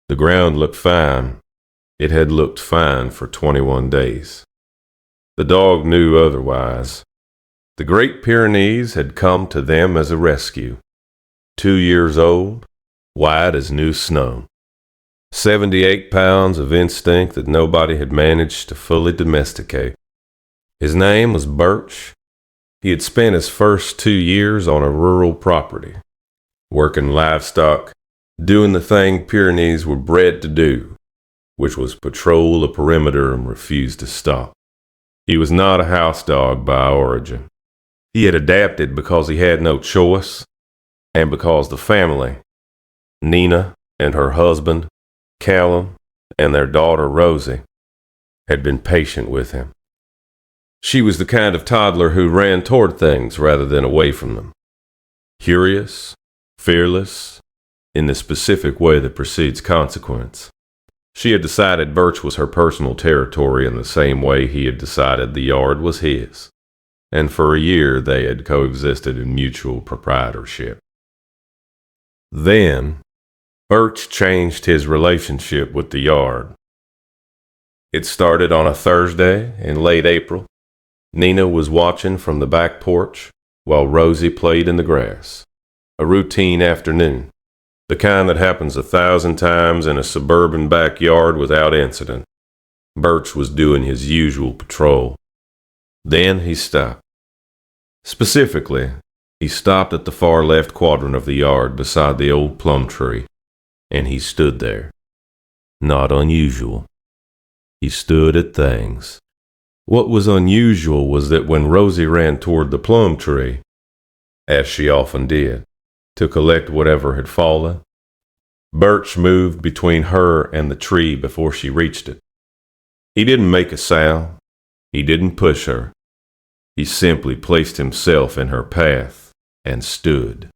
The ground looked fine. It had looked fine for 21 days. The dog knew otherwise. The Great Pyrenees had come to them as a rescue. 2 years old, white as new snow. 78 pounds of instinct that nobody had managed to fully domesticate. His name was Birch. He had spent his first 2 years on a rural property, working livestock, doing the thing Pyrenees were bred to do, which was patrol the perimeter and refuse to stop. He was not a house dog by origin. He had adapted because he had no choice, and because the family, Nina and her husband, Callum, and their daughter Rosie, had been patient with him. She was the kind of toddler who ran toward things rather than away from them. Curious, fearless, in the specific way that precedes consequence. She had decided Birch was her personal territory in the same way he had decided the yard was his, and for a year they had coexisted in mutual proprietorship. Then, Birch changed his relationship with the yard. It started on a Thursday in late April. Nina was watching from the back porch while Rosie played in the grass. A routine afternoon, the kind that happens 1,000 times in a suburban backyard without incident. Birch was doing his usual patrol. Then he stopped. Specifically, he stopped at the far left quadrant of the yard beside the old plum tree, and he stood there. Not unusual. He stood at things. What was unusual was that when Rosie ran toward the plum tree, as she often did, to collect whatever had fallen, Birch moved between her and the tree before she reached it. He didn't make a sound. He didn't push her. He simply placed himself in her path and stood.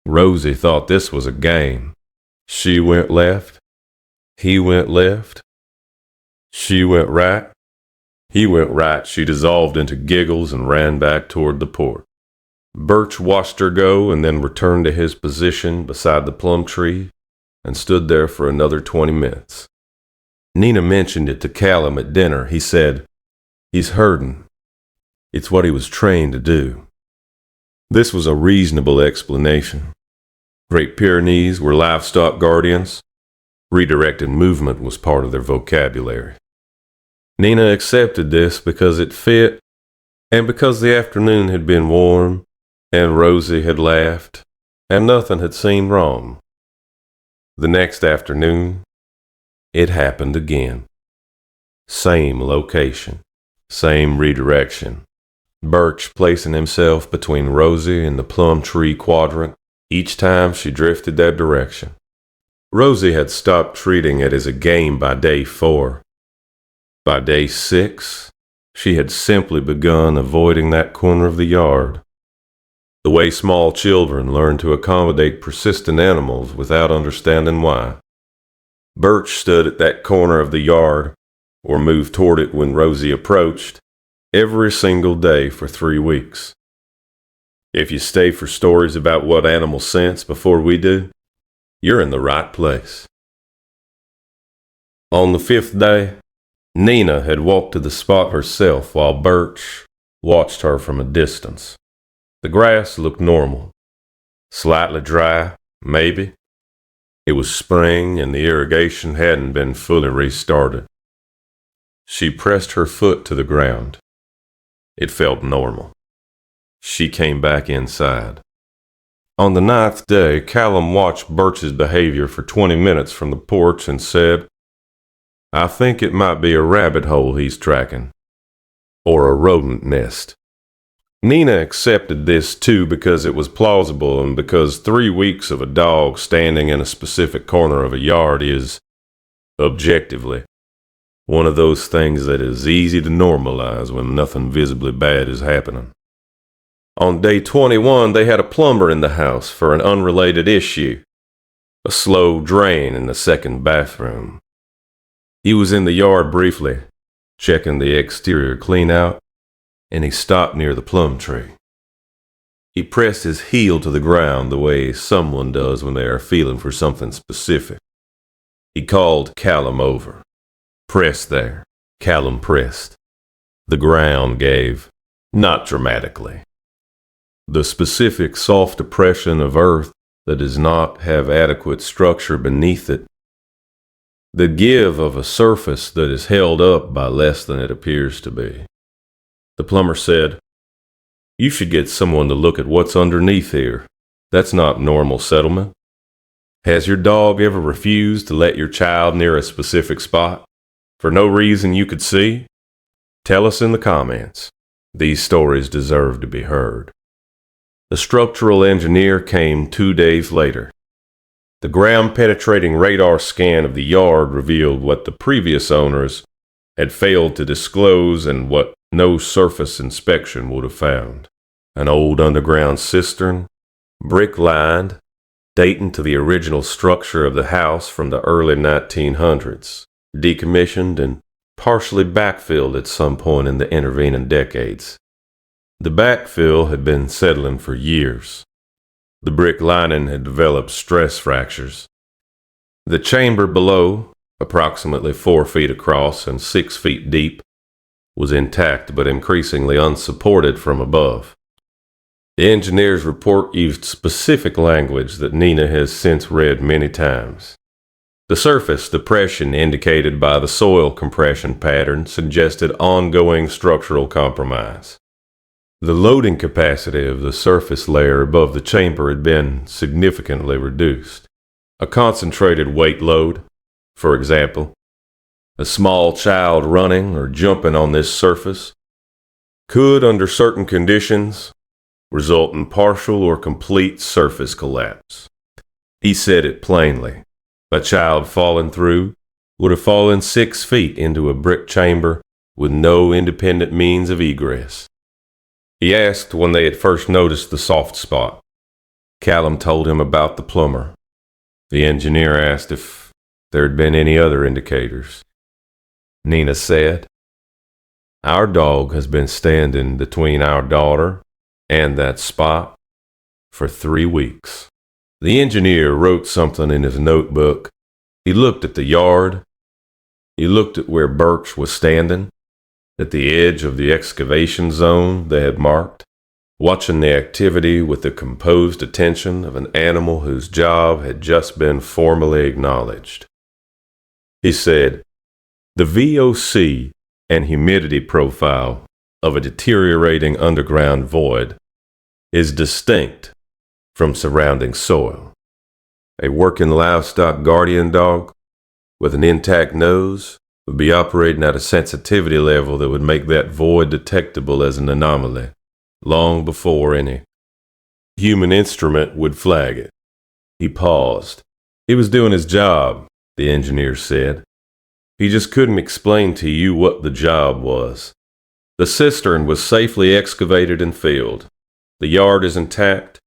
Rosie thought this was a game. She went left. He went left. She went right. He went right. She dissolved into giggles and ran back toward the porch. Birch watched her go and then returned to his position beside the plum tree and stood there for another 20 minutes. Nina mentioned it to Callum at dinner. He said, "He's herding. It's what he was trained to do." This was a reasonable explanation. Great Pyrenees were livestock guardians. Redirected movement was part of their vocabulary. Nina accepted this because it fit, and because the afternoon had been warm, and Rosie had laughed, and nothing had seemed wrong. The next afternoon, it happened again. Same location, same redirection. Birch placing himself between Rosie and the plum tree quadrant each time she drifted that direction. Rosie had stopped treating it as a game by day 4. By day 6, she had simply begun avoiding that corner of the yard, the way small children learn to accommodate persistent animals without understanding why. Birch stood at that corner of the yard, or moved toward it when Rosie approached, every single day for 3 weeks. If you stay for stories about what animals sense before we do, you're in the right place. On the 5th day, Nina had walked to the spot herself while Birch watched her from a distance. The grass looked normal. Slightly dry, maybe. It was spring and the irrigation hadn't been fully restarted. She pressed her foot to the ground. It felt normal. She came back inside. On the 9th day, Callum watched Birch's behavior for 20 minutes from the porch and said, "I think it might be a rabbit hole he's tracking, or a rodent nest." Nina accepted this too because it was plausible and because 3 weeks of a dog standing in a specific corner of a yard is, objectively, one of those things that is easy to normalize when nothing visibly bad is happening. On day 21, they had a plumber in the house for an unrelated issue, a slow drain in the second bathroom. He was in the yard briefly, checking the exterior clean-out, and he stopped near the plum tree. He pressed his heel to the ground the way someone does when they are feeling for something specific. He called Callum over. "Press there." Callum pressed. The ground gave, not dramatically. The specific soft depression of earth that does not have adequate structure beneath it. The give of a surface that is held up by less than it appears to be. The plumber said, "You should get someone to look at what's underneath here. That's not normal settlement. Has your dog ever refused to let your child near a specific spot for no reason you could see? Tell us in the comments. These stories deserve to be heard." The structural engineer came 2 days later. The ground-penetrating radar scan of the yard revealed what the previous owners had failed to disclose and what no surface inspection would have found. An old underground cistern, brick-lined, dating to the original structure of the house from the early 1900s, decommissioned and partially backfilled at some point in the intervening decades. The backfill had been settling for years. The brick lining had developed stress fractures. The chamber below, approximately 4 feet across and 6 feet deep, was intact but increasingly unsupported from above. The engineer's report used specific language that Nina has since read many times. The surface depression indicated by the soil compression pattern suggested ongoing structural compromise. The loading capacity of the surface layer above the chamber had been significantly reduced. A concentrated weight load, for example, a small child running or jumping on this surface, could, under certain conditions, result in partial or complete surface collapse. He said it plainly. A child falling through would have fallen 6 feet into a brick chamber with no independent means of egress. He asked when they had first noticed the soft spot. Callum told him about the plumber. The engineer asked if there had been any other indicators. Nina said, "Our dog has been standing between our daughter and that spot for 3 weeks." The engineer wrote something in his notebook. He looked at the yard. He looked at where Birch was standing, at the edge of the excavation zone they had marked, watching the activity with the composed attention of an animal whose job had just been formally acknowledged. He said, "The VOC and humidity profile of a deteriorating underground void is distinct from surrounding soil. A working livestock guardian dog with an intact nose would be operating at a sensitivity level that would make that void detectable as an anomaly long before any human instrument would flag it." He paused. "He was doing his job," the engineer said. "He just couldn't explain to you what the job was. The cistern was safely excavated and filled. The yard is intact.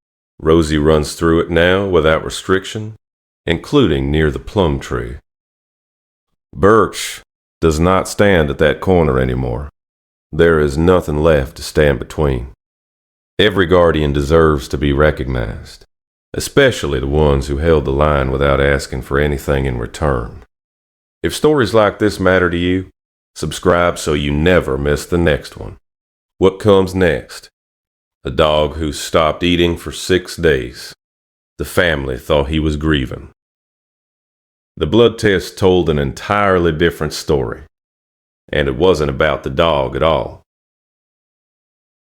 Rosie runs through it now without restriction, including near the plum tree. Birch does not stand at that corner anymore. There is nothing left to stand between. Every guardian deserves to be recognized, especially the ones who held the line without asking for anything in return. If stories like this matter to you, subscribe so you never miss the next one. What comes next? A dog who stopped eating for 6 days. The family thought he was grieving. The blood test told an entirely different story, and it wasn't about the dog at all.